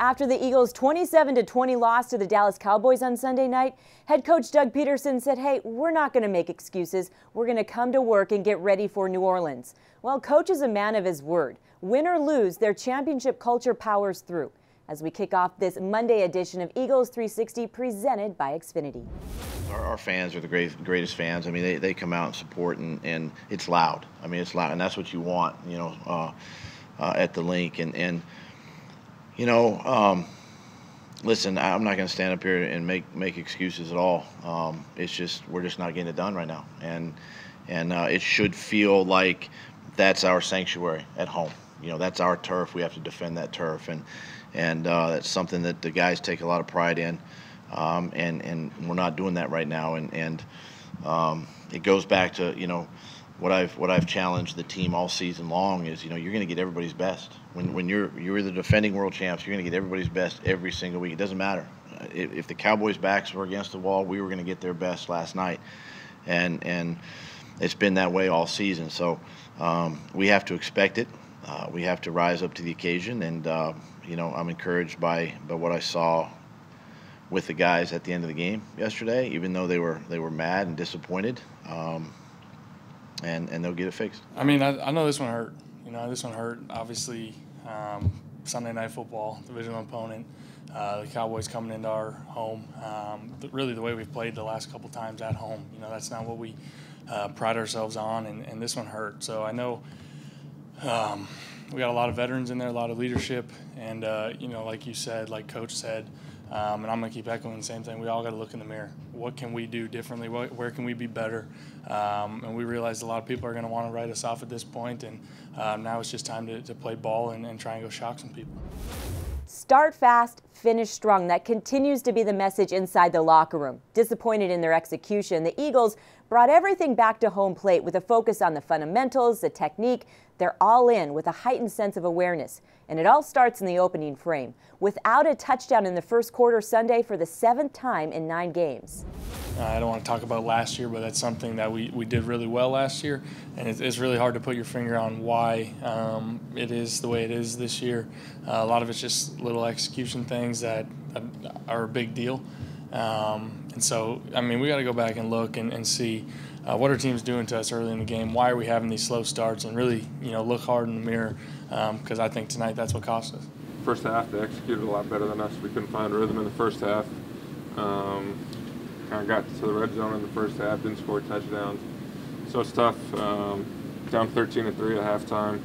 After the Eagles' 27-20 loss to the Dallas Cowboys on Sunday night, head coach Doug Peterson said, hey, we're not going to make excuses. We're going to come to work and get ready for New Orleans. Well, coach is a man of his word. Win or lose, their championship culture powers through. As we kick off this Monday edition of Eagles 360 presented by Xfinity. Our fans are the greatest fans. I mean, they come out and support, and it's loud. I mean, it's loud, and that's what you want, you know, at the link. And you know, listen, I'm not going to stand up here and make excuses at all. It's just we're just not getting it done right now, and it should feel like that's our sanctuary at home. You know, that's our turf. We have to defend that turf, and that's something that the guys take a lot of pride in, and we're not doing that right now. And it goes back to, you know, what I've challenged the team all season long is, you know, you're going to get everybody's best. When you're the defending world champs, you're going to get everybody's best every single week. It doesn't matter. If the Cowboys' backs were against the wall, we were going to get their best last night, and it's been that way all season. So we have to expect it. We have to rise up to the occasion, and you know, I'm encouraged by what I saw with the guys at the end of the game yesterday. Even though they were mad and disappointed, and they'll get it fixed. I mean, I know this one hurt. You know, this one hurt. Obviously, Sunday Night Football, divisional opponent, the Cowboys coming into our home. Really, the way we've played the last couple times at home, you know, that's not what we pride ourselves on, and this one hurt. So I know. We got a lot of veterans in there, a lot of leadership, and you know, like you said, like Coach said, and I'm going to keep echoing the same thing. We all got to look in the mirror. What can we do differently? Where can we be better? And we realized a lot of people are going to want to write us off at this point, and now it's just time to play ball and try and go shock some people. Start fast, finish strong. That continues to be the message inside the locker room. Disappointed in their execution, the Eagles brought everything back to home plate with a focus on the fundamentals, the technique. They're all in with a heightened sense of awareness. And it all starts in the opening frame. Without a touchdown in the first quarter Sunday for the 7th time in 9 games. I don't want to talk about last year, but that's something that we did really well last year. And it's really hard to put your finger on why it is the way it is this year. A lot of it's just little execution things that are a big deal. And so, I mean, we got to go back and look and see what our team's doing to us early in the game. Why are we having these slow starts? And really, you know, look hard in the mirror, because I think tonight that's what cost us. First half, they executed a lot better than us. We couldn't find rhythm in the first half. Kind of got to the red zone in the first half, didn't score touchdowns. So it's tough. Down 13-3 at halftime.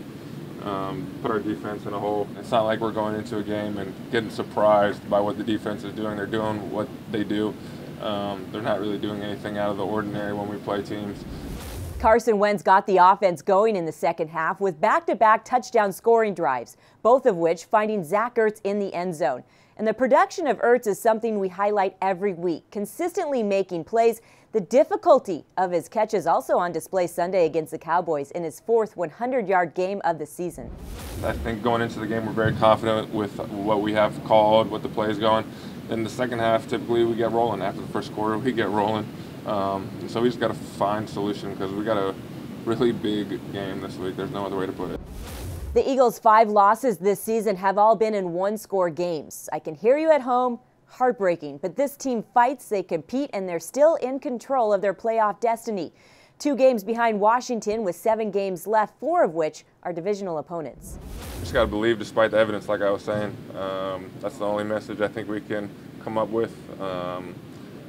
Put our defense in a hole. It's not like we're going into a game and getting surprised by what the defense is doing. They're doing what they do. They're not really doing anything out of the ordinary when we play teams. Carson Wentz got the offense going in the second half with back-to-back touchdown scoring drives, both of which finding Zach Ertz in the end zone. And the production of Ertz is something we highlight every week, consistently making plays. The difficulty of his catches also on display Sunday against the Cowboys in his 4th 100-yard game of the season. I think going into the game, we're very confident with what we have called, what the play is going. In the second half, typically we get rolling. After the first quarter, we get rolling. So we just got to find a solution because we got a really big game this week. There's no other way to put it. The Eagles' 5 losses this season have all been in one-score games. I can hear you at home. Heartbreaking, but this team fights, they compete, and they're still in control of their playoff destiny. 2 games behind Washington with 7 games left, 4 of which are divisional opponents. Just got to believe despite the evidence, like I was saying. That's the only message I think we can come up with.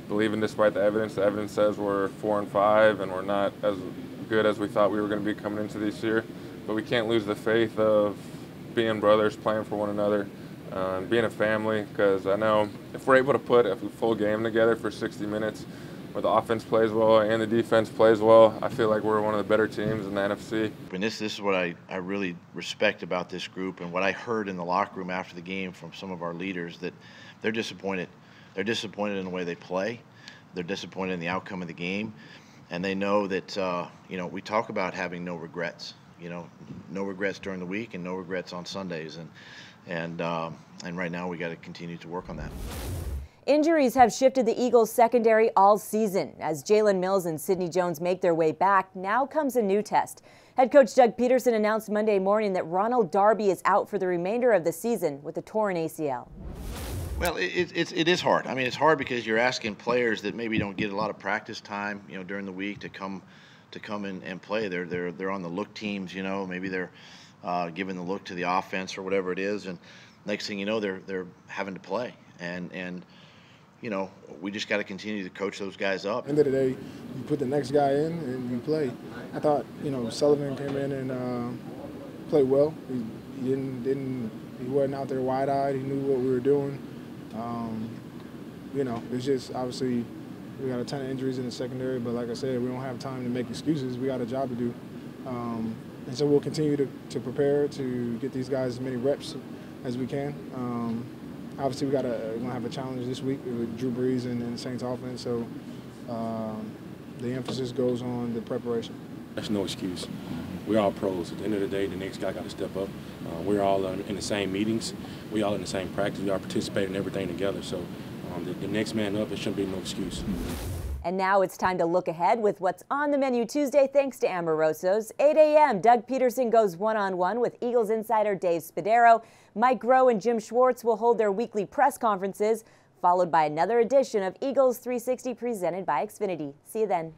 Believing despite the evidence. The evidence says we're 4-5 and we're not as good as we thought we were going to be coming into this year. But we can't lose the faith of being brothers, playing for one another. Being a family, because I know if we're able to put a full game together for 60 minutes where the offense plays well and the defense plays well, I feel like we're one of the better teams in the NFC. And this is what I really respect about this group, and what I heard in the locker room after the game from some of our leaders, that they're disappointed. They're disappointed in the way they play. They're disappointed in the outcome of the game, and they know that you know, we talk about having no regrets. You know, no regrets during the week and no regrets on Sundays, and right now we got to continue to work on that. Injuries have shifted the Eagles' secondary all season. As Jalen Mills and Sidney Jones make their way back, now comes a new test. Head coach Doug Peterson announced Monday morning that Ronald Darby is out for the remainder of the season with a torn ACL. Well, it is hard. I mean, it's hard because you're asking players that maybe don't get a lot of practice time, during the week to come in and play. They're on the look teams, maybe they're giving the look to the offense or whatever it is, and next thing you know, they're having to play. And we just got to continue to coach those guys up. End of the day, you put the next guy in and you play. I thought, Sullivan came in and played well. He wasn't out there wide-eyed. He knew what we were doing. It's just obviously we got a ton of injuries in the secondary, but like I said, we don't have time to make excuses. We got a job to do. And so we'll continue to prepare to get these guys as many reps as we can. Obviously, we're gonna have a challenge this week with Drew Brees and the Saints offense, so the emphasis goes on the preparation. That's no excuse. We're all pros. At the end of the day, the next guy got to step up. We're all in the same meetings. We all in the same practice. We all participate in everything together. So the next man up, it shouldn't be no excuse. And now it's time to look ahead with what's on the menu Tuesday thanks to Amoroso's. 8 a.m., Doug Peterson goes one-on-one with Eagles insider Dave Spadaro. Mike Groh and Jim Schwartz will hold their weekly press conferences, followed by another edition of Eagles 360 presented by Xfinity. See you then.